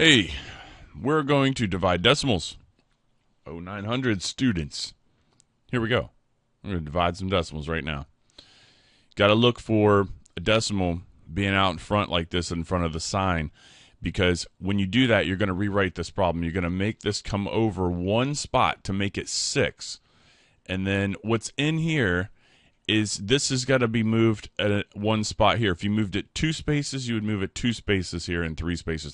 Hey, we're going to divide decimals. 900 students. Here we go. We're going to divide some decimals right now. Got to look for a decimal being out in front like this in front of the sign, because when you do that, you're going to rewrite this problem. You're going to make this come over one spot to make it 6. And then what's in here is this has got to be moved at one spot here. If you moved it 2 spaces, you would move it 2 spaces here, and 3 spaces,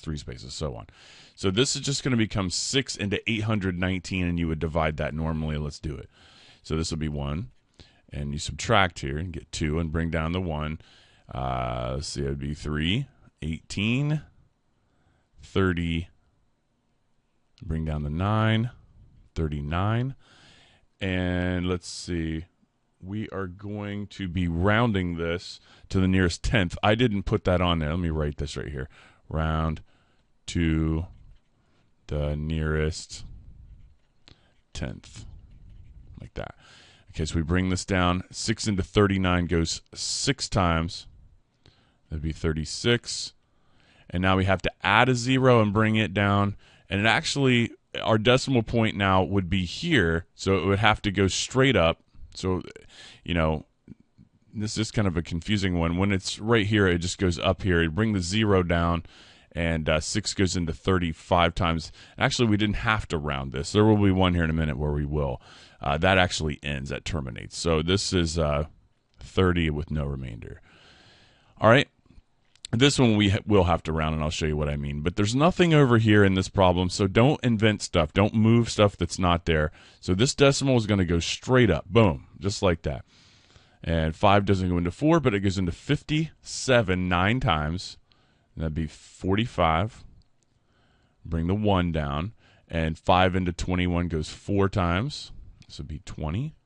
so on. So this is just going to become 6 into 819, and you would divide that normally. Let's do it. So this will be 1, and you subtract here and get 2 and bring down the 1. Let's see, it would be 3, 18, 30, bring down the 9, 39, and let's see. We are going to be rounding this to the nearest 10th. I didn't put that on there. Let me write this right here. Round to the nearest 10th. Like that. Okay, so we bring this down. 6 into 39 goes 6 times. That'd be 36. And now we have to add a 0 and bring it down. And it actually, our decimal point now would be here, so it would have to go straight up. So, you know, this is kind of a confusing one. When it's right here, it just goes up here. You bring the 0 down, and 6 goes into 35 times. Actually, we didn't have to round this. There will be one here in a minute where we will. That actually ends, that terminates. So this is 30 with no remainder. All right. This one we will have to round, and I'll show you what I mean. But there's nothing over here in this problem, so don't invent stuff. Don't move stuff that's not there. So this decimal is going to go straight up. Boom. Just like that. And 5 doesn't go into 4, but it goes into 57 9 times. And that'd be 45. Bring the 1 down. And 5 into 21 goes 4 times. This would be 20.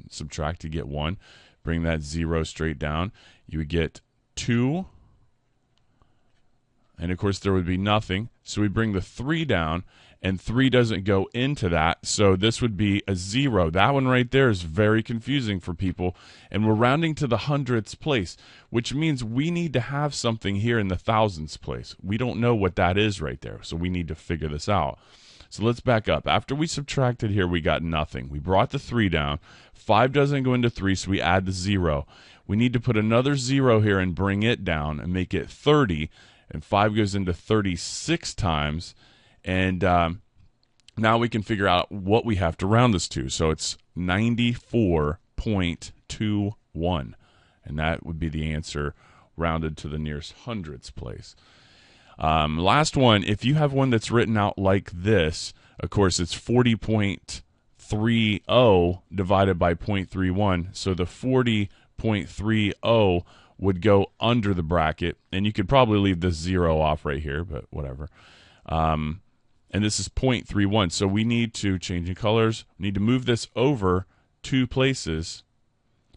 Subtract to get 1. Bring that 0 straight down. You would get 2. And, of course, there would be nothing. So we bring the 3 down, and 3 doesn't go into that. So this would be a 0. That one right there is very confusing for people. And we're rounding to the hundredths place, which means we need to have something here in the thousandths place. We don't know what that is right there, so we need to figure this out. So let's back up. After we subtracted here, we got nothing. We brought the 3 down. 5 doesn't go into 3, so we add the 0. We need to put another 0 here and bring it down and make it 30. And 5 goes into 36 times. And now we can figure out what we have to round this to. So it's 94.21. And that would be the answer rounded to the nearest hundredths place. Last one, if you have one that's written out like this, of course, it's 40.30 divided by 0.31. So the 40.30 would go under the bracket, and you could probably leave this 0 off right here, but whatever. And this is 0.31, so we need to change in colors. We need to move this over 2 places,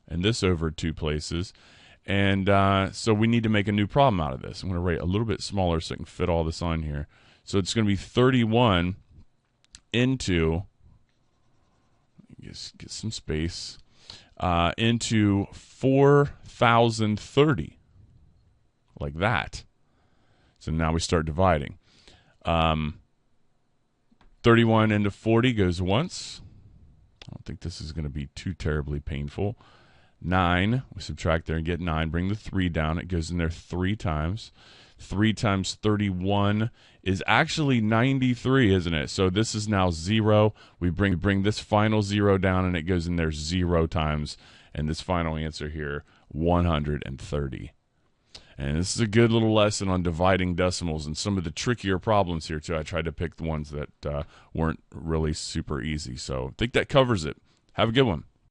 and this over 2 places, and so we need to make a new problem out of this. I'm going to write a little bit smaller so I can fit all this on here. So it's going to be 31 into, just get some space, into 4,030, like that. So now we start dividing. 31 into 40 goes once. I don't think this is going to be too terribly painful. 9, we subtract there and get 9. Bring the 3 down. It goes in there 3 times. 3 times 31 is actually 93, isn't it? So this is now 0. We bring this final 0 down, and it goes in there 0 times. And this final answer here, 130. And this is a good little lesson on dividing decimals and some of the trickier problems here, too. I tried to pick the ones that weren't really super easy. So I think that covers it. Have a good one.